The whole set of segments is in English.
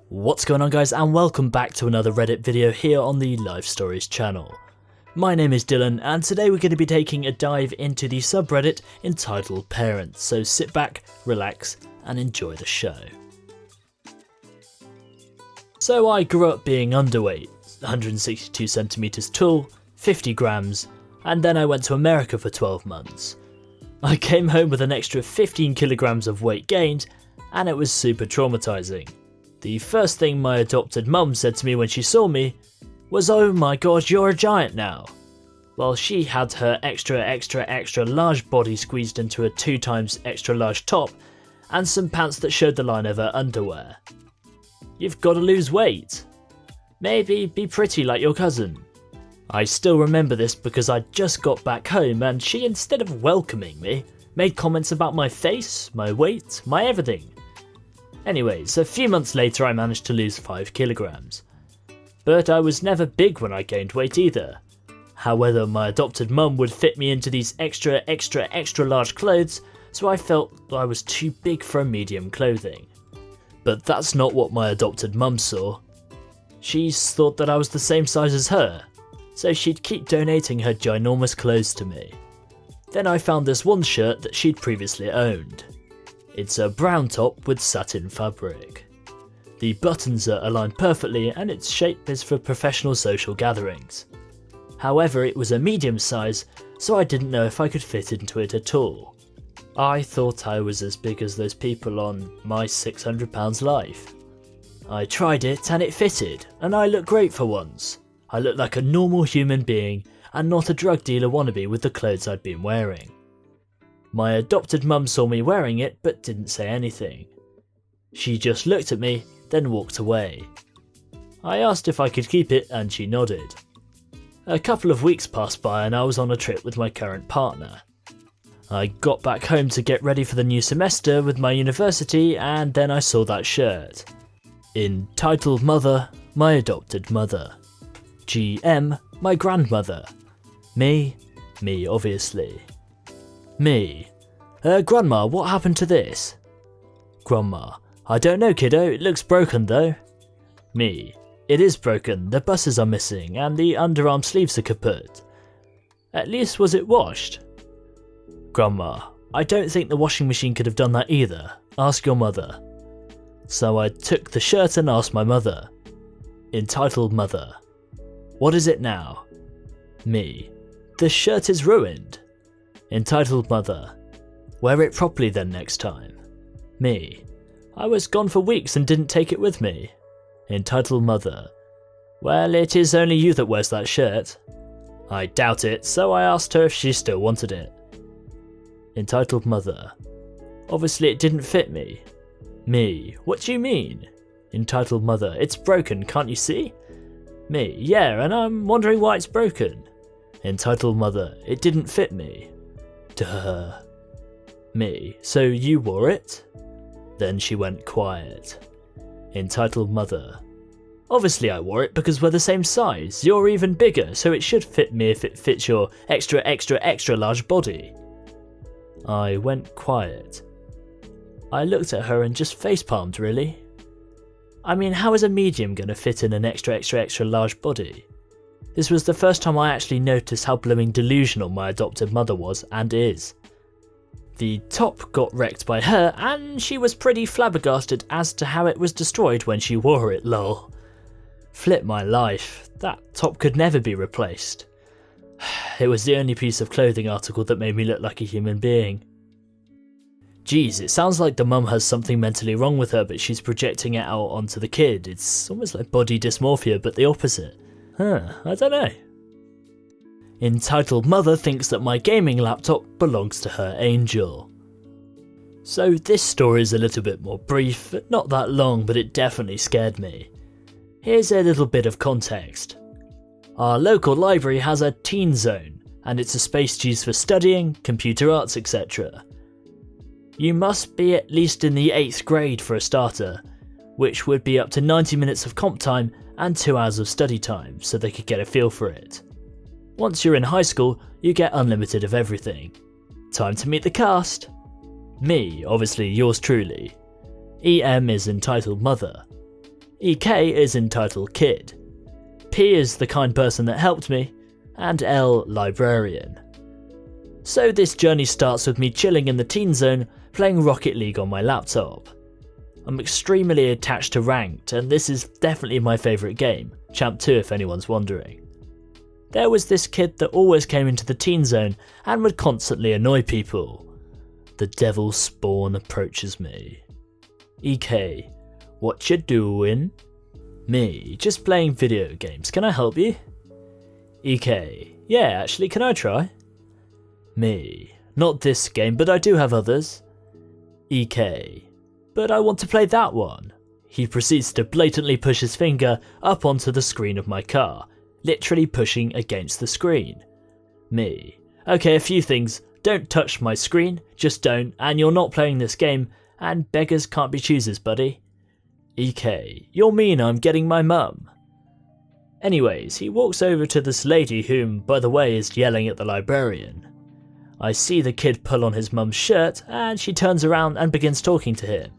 What's going on, guys, and welcome back to another Reddit video here on the Life Stories channel. My name is Dylan, and today we're going to be taking a dive into the subreddit entitled Parents, so sit back, relax, and enjoy the show. So I grew up being underweight, 162 centimeters tall, 50 grams, and then I went to America for 12 months. I came home with an extra 15 kilograms of weight gained, and it was super traumatizing. The first thing my adopted mum said to me when she saw me was, "Oh my god, you're a giant now," while she had her extra large body squeezed into a 2 times extra large top and some pants that showed the line of her underwear. "You've got to lose weight. Maybe be pretty like your cousin." I still remember this because I just got back home and she, instead of welcoming me, made comments about my face, my weight, my everything. Anyways, a few months later I managed to lose 5 kilograms. But I was never big when I gained weight either. However, my adopted mum would fit me into these extra large clothes, so I felt I was too big for medium clothing. But that's not what my adopted mum saw. She thought that I was the same size as her, so she'd keep donating her ginormous clothes to me. Then I found this one shirt that she'd previously owned. It's a brown top with satin fabric. The buttons are aligned perfectly and its shape is for professional social gatherings. However, it was a medium size, so I didn't know if I could fit into it at all. I thought I was as big as those people on My 600 Pounds Life. I tried it and it fitted, and I looked great for once. I looked like a normal human being and not a drug dealer wannabe with the clothes I'd been wearing. My adopted mum saw me wearing it but didn't say anything. She just looked at me, then walked away. I asked if I could keep it and she nodded. A couple of weeks passed by and I was on a trip with my current partner. I got back home to get ready for the new semester with my university, and then I saw that shirt. Entitled Mother, my adopted mother. GM, my grandmother. Me obviously. Me. Grandma, what happened to this? Grandma, I don't know, kiddo, it looks broken though. Me. It is broken, the buttons are missing and the underarm sleeves are kaput. At least was it washed? Grandma, I don't think the washing machine could have done that either. Ask your mother. So I took the shirt and asked my mother. Entitled Mother. What is it now? Me. The shirt is ruined. Entitled Mother. Wear it properly then next time. Me. I was gone for weeks and didn't take it with me. Entitled Mother. Well, it is only you that wears that shirt. I doubt it, so I asked her if she still wanted it. Entitled Mother. Obviously it didn't fit me. Me. What do you mean? Entitled Mother. It's broken, can't you see? Me. Yeah, and I'm wondering why it's broken. Entitled Mother. It didn't fit me. Duh. Me. So you wore it? Then she went quiet. Entitled Mother. Obviously I wore it because we're the same size. You're even bigger, so it should fit me if it fits your extra large body. I went quiet. I looked at her and just facepalmed, really. I mean, how is a medium gonna fit in an extra large body? This was the first time I actually noticed how blooming delusional my adopted mother was and is. The top got wrecked by her and she was pretty flabbergasted as to how it was destroyed when she wore it, lol. Flip my life, that top could never be replaced. It was the only piece of clothing article that made me look like a human being. Geez, it sounds like the mum has something mentally wrong with her but she's projecting it out onto the kid. It's almost like body dysmorphia but the opposite. I don't know. Entitled Mother thinks that my gaming laptop belongs to her angel. So this story is a little bit more brief, not that long, but it definitely scared me. Here's a little bit of context. Our local library has a teen zone, and it's a space used for studying, computer arts, etc. You must be at least in the 8th grade for a starter, which would be up to 90 minutes of comp time and 2 hours of study time, so they could get a feel for it. Once you're in high school, you get unlimited of everything. Time to meet the cast. Me, obviously yours truly. EM is Entitled Mother. EK is entitled kid. P is the kind person that helped me, and L librarian. So this journey starts with me chilling in the teen zone playing Rocket League on my laptop. I'm extremely attached to Ranked, and this is definitely my favourite game, Champ 2 if anyone's wondering. There was this kid that always came into the teen zone and would constantly annoy people. The devil spawn approaches me. EK, what you doing? Me, just playing video games, can I help you? EK, yeah actually, can I try? Me, not this game but I do have others. EK, but I want to play that one. He proceeds to blatantly push his finger up onto the screen of my car, literally pushing against the screen. Me, okay, a few things. Don't touch my screen, just don't, and you're not playing this game, and beggars can't be choosers, buddy. EK, you're mean, I'm getting my mum. Anyways, he walks over to this lady whom, by the way, is yelling at the librarian. I see the kid pull on his mum's shirt, and she turns around and begins talking to him.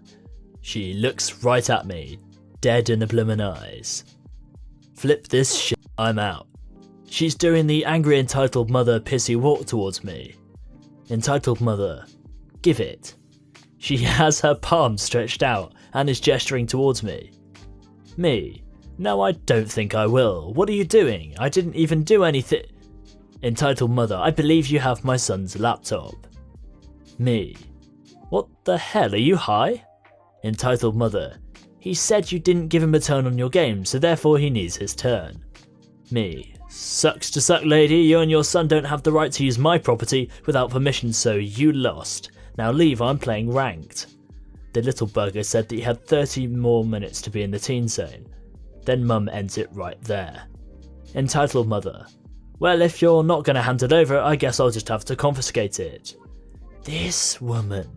She looks right at me, dead in the bloomin' eyes. Flip this shit, I'm out. She's doing the angry entitled mother pissy walk towards me. Entitled mother, give it. She has her palm stretched out and is gesturing towards me. Me, no I don't think I will. What are you doing? I didn't even do anything. Entitled mother, I believe you have my son's laptop. Me, what the hell, are you high? Entitled mother, he said you didn't give him a turn on your game, so therefore he needs his turn. Me, sucks to suck lady, you and your son don't have the right to use my property without permission, so you lost. Now leave, I'm playing Ranked. The little bugger said that he had 30 more minutes to be in the teen zone. Then mum ends it right there. Entitled mother, well if you're not going to hand it over, I guess I'll just have to confiscate it. This woman.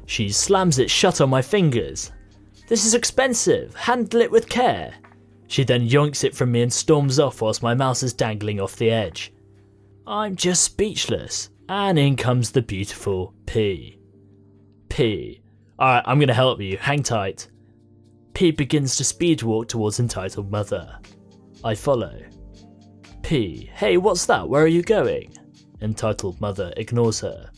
She slams it shut on my fingers. This is expensive, handle it with care. She then yoinks it from me and storms off whilst my mouse is dangling off the edge. I'm just speechless, and in comes the beautiful P. P. Alright, I'm gonna help you, hang tight. P begins to speed walk towards entitled mother. I follow. P. Hey, what's that? Where are you going? Entitled mother ignores her.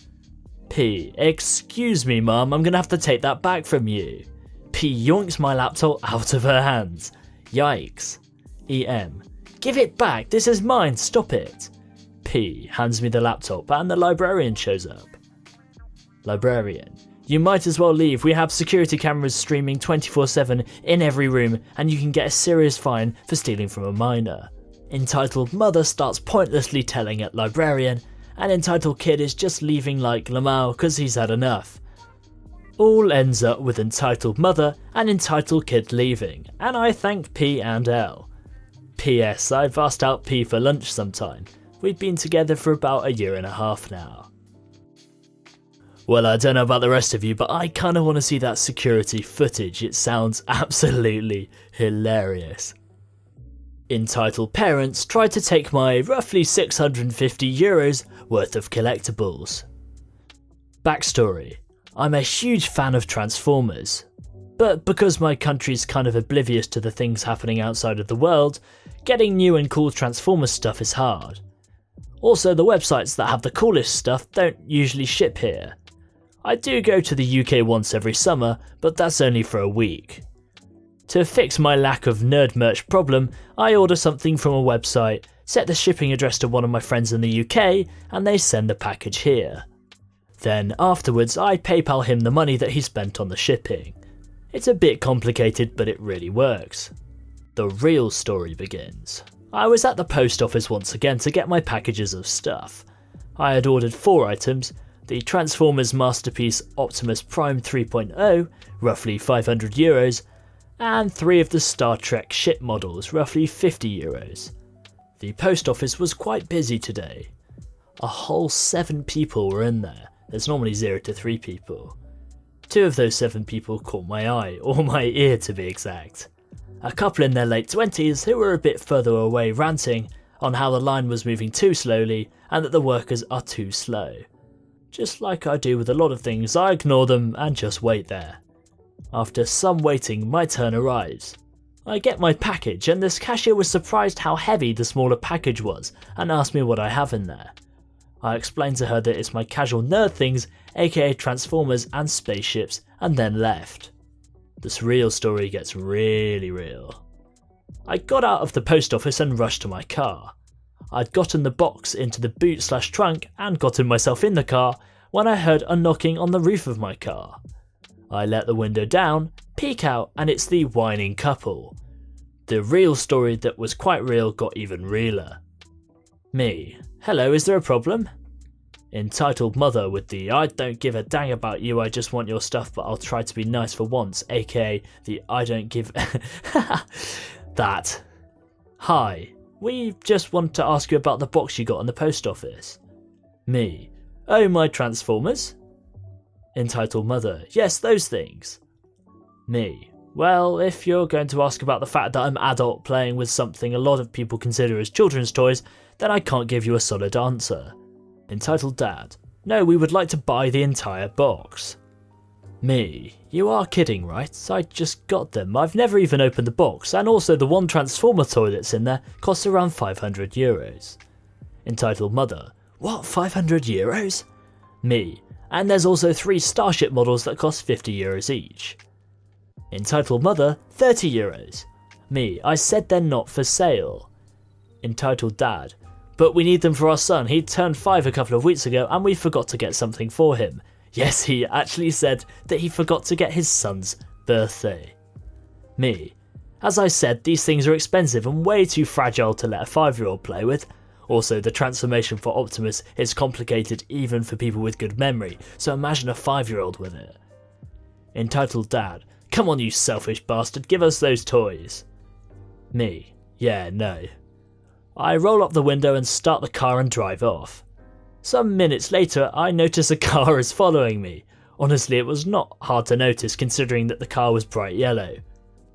P. Excuse me, mum, I'm gonna have to take that back from you. P yoinks my laptop out of her hands. Yikes. EM. Give it back, this is mine, stop it. P hands me the laptop and the librarian shows up. Librarian. You might as well leave, we have security cameras streaming 24/7 in every room and you can get a serious fine for stealing from a minor. Entitled mother starts pointlessly telling at librarian and entitled kid is just leaving like Lamau cause he's had enough. All ends up with entitled mother and entitled kid leaving, and I thank P and L. P.S. I've asked out P for lunch sometime. We've been together for about a year and a half now. Well, I don't know about the rest of you, but I kinda wanna see that security footage, it sounds absolutely hilarious. Entitled parents tried to take my roughly €650 worth of collectibles. Backstory. I'm a huge fan of Transformers, but because my country's kind of oblivious to the things happening outside of the world, getting new and cool Transformers stuff is hard. Also, the websites that have the coolest stuff don't usually ship here. I do go to the UK once every summer, but that's only for a week. To fix my lack of nerd merch problem, I order something from a website, set the shipping address to one of my friends in the UK, and they send the package here. Then afterwards I PayPal him the money that he spent on the shipping. It's a bit complicated but it really works. The real story begins. I was at the post office once again to get my packages of stuff. I had ordered 4 items, the Transformers Masterpiece Optimus Prime 3.0, roughly €500, and 3 of the Star Trek ship models, roughly €50. The post office was quite busy today. A whole 7 people were in there. There's normally 0 to 3 people. 2 of those 7 people caught my eye, or my ear to be exact. A couple in their late 20s who were a bit further away ranting on how the line was moving too slowly and that the workers are too slow. Just like I do with a lot of things, I ignore them and just wait there. After some waiting, my turn arrives. I get my package and this cashier was surprised how heavy the smaller package was and asked me what I have in there. I explained to her that it's my casual nerd things, aka Transformers and spaceships, and then left. This real story gets really real. I got out of the post office and rushed to my car. I'd gotten the box into the boot/trunk and gotten myself in the car when I heard a knocking on the roof of my car. I let the window down, peek out, and it's the whining couple. The real story that was quite real got even realer. Me: hello, is there a problem? Entitled Mother with the I don't give a dang about you, I just want your stuff but I'll try to be nice for once, aka the I don't give that. Hi, we just want to ask you about the box you got in the post office. Me: oh, my Transformers? Entitled Mother: yes, those things. Me: well, if you're going to ask about the fact that I'm adult playing with something a lot of people consider as children's toys, then I can't give you a solid answer. Entitled Dad: no, we would like to buy the entire box. Me: you are kidding, right? I just got them. I've never even opened the box, and also the one Transformer toy that's in there costs around €500. Entitled Mother: what, €500? Me: and there's also 3 Starship models that cost €50 each. Entitled Mother: €30. Me: I said they're not for sale. Entitled Dad: but we need them for our son, he turned 5 a couple of weeks ago and we forgot to get something for him. Yes, he actually said that he forgot to get his son's birthday. Me: as I said, these things are expensive and way too fragile to let a 5-year-old play with. Also, the transformation for Optimus is complicated even for people with good memory, so imagine a 5-year-old with it. Entitled Dad: come on you selfish bastard, give us those toys. Me: yeah, no. I roll up the window and start the car and drive off. Some minutes later, I notice a car is following me. Honestly, it was not hard to notice considering that the car was bright yellow.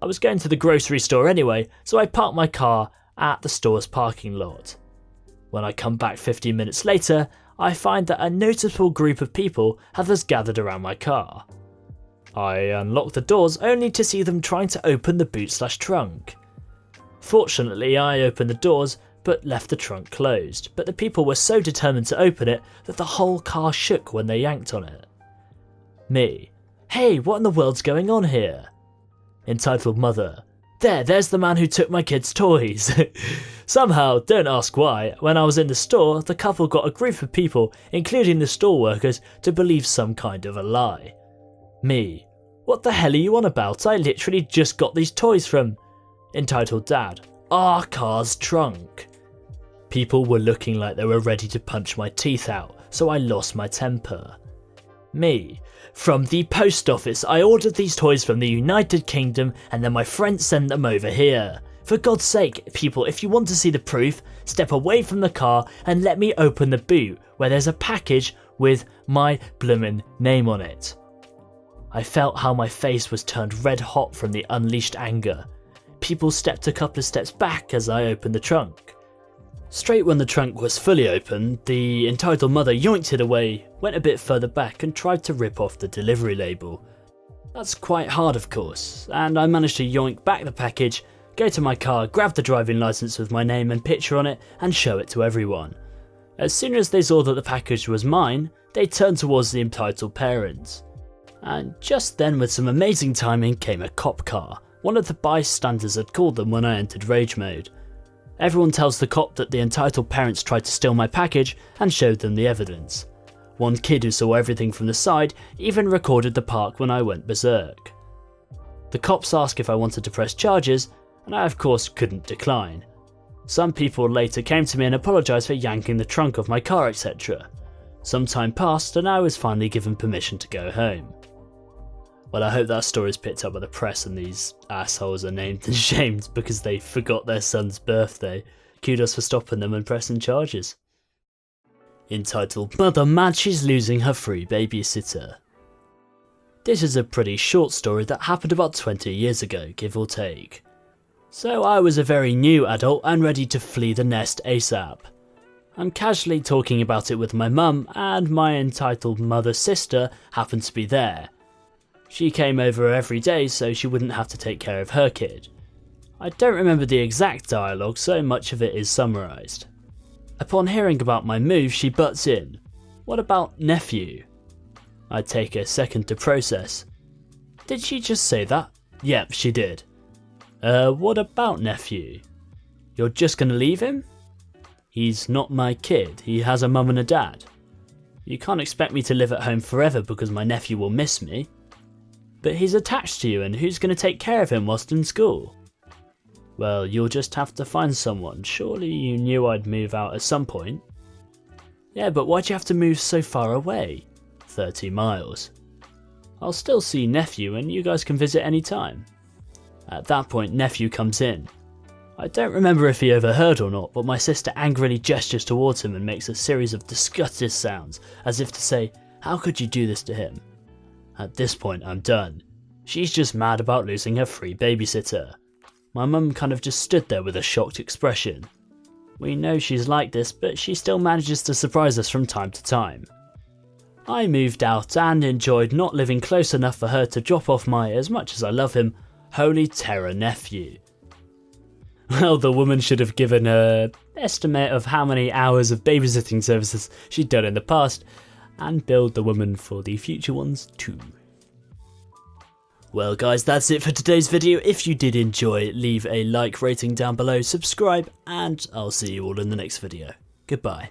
I was going to the grocery store anyway, so I parked my car at the store's parking lot. When I come back 15 minutes later, I find that a noticeable group of people have thus gathered around my car. I unlock the doors only to see them trying to open the boot/trunk. Fortunately, I opened the doors but left the trunk closed, but the people were so determined to open it that the whole car shook when they yanked on it. Me: hey, what in the world's going on here? Entitled Mother: there's the man who took my kids' toys. Somehow, don't ask why, when I was in the store, the couple got a group of people, including the store workers, to believe some kind of a lie. Me: what the hell are you on about? I literally just got these toys from... Entitled Dad: our car's trunk. People were looking like they were ready to punch my teeth out, so I lost my temper. Me: from the post office, I ordered these toys from the United Kingdom and then my friend sent them over here. For God's sake, people, if you want to see the proof, step away from the car and let me open the boot where there's a package with my bloomin' name on it. I felt how my face was turned red hot from the unleashed anger. People stepped a couple of steps back as I opened the trunk. Straight when the trunk was fully open, the entitled mother yoinked it away, went a bit further back and tried to rip off the delivery label. That's quite hard of course, and I managed to yoink back the package, go to my car, grab the driving licence with my name and picture on it and show it to everyone. As soon as they saw that the package was mine, they turned towards the entitled parents. And just then, with some amazing timing, came a cop car. One of the bystanders had called them when I entered rage mode. Everyone tells the cop that the entitled parents tried to steal my package and showed them the evidence. One kid who saw everything from the side even recorded the park when I went berserk. The cops asked if I wanted to press charges, and I of course couldn't decline. Some people later came to me and apologised for yanking the trunk of my car, etc. Some time passed and I was finally given permission to go home. Well, I hope that story is picked up by the press and these assholes are named and shamed because they forgot their son's birthday. Kudos for stopping them and pressing charges. Entitled Mother Mad She's Losing Her Free Babysitter. This is a pretty short story that happened about 20 years ago, give or take. So I was a very new adult and ready to flee the nest ASAP. I'm casually talking about it with my mum and my entitled mother's sister happened to be there. She came over every day so she wouldn't have to take care of her kid. I don't remember the exact dialogue, so much of it is summarised. Upon hearing about my move, she butts in. What about nephew? I take a second to process. Did she just say that? Yep, she did. What about nephew? You're just gonna leave him? He's not my kid, he has a mum and a dad. You can't expect me to live at home forever because my nephew will miss me. But he's attached to you, and who's gonna take care of him whilst in school? Well, you'll just have to find someone. Surely you knew I'd move out at some point. Yeah, but why'd you have to move so far away? 30 miles. I'll still see nephew and you guys can visit any time. At that point, nephew comes in. I don't remember if he overheard or not, but my sister angrily gestures towards him and makes a series of disgusted sounds, as if to say, how could you do this to him? At this point, I'm done. She's just mad about losing her free babysitter. My mum kind of just stood there with a shocked expression. We know she's like this, but she still manages to surprise us from time to time. I moved out and enjoyed not living close enough for her to drop off my, as much as I love him, holy terror nephew. Well, the woman should have given an estimate of how many hours of babysitting services she'd done in the past, and billed the woman for the future ones too. Well guys, that's it for today's video. If you did enjoy, leave a like, rating down below, subscribe, and I'll see you all in the next video. Goodbye.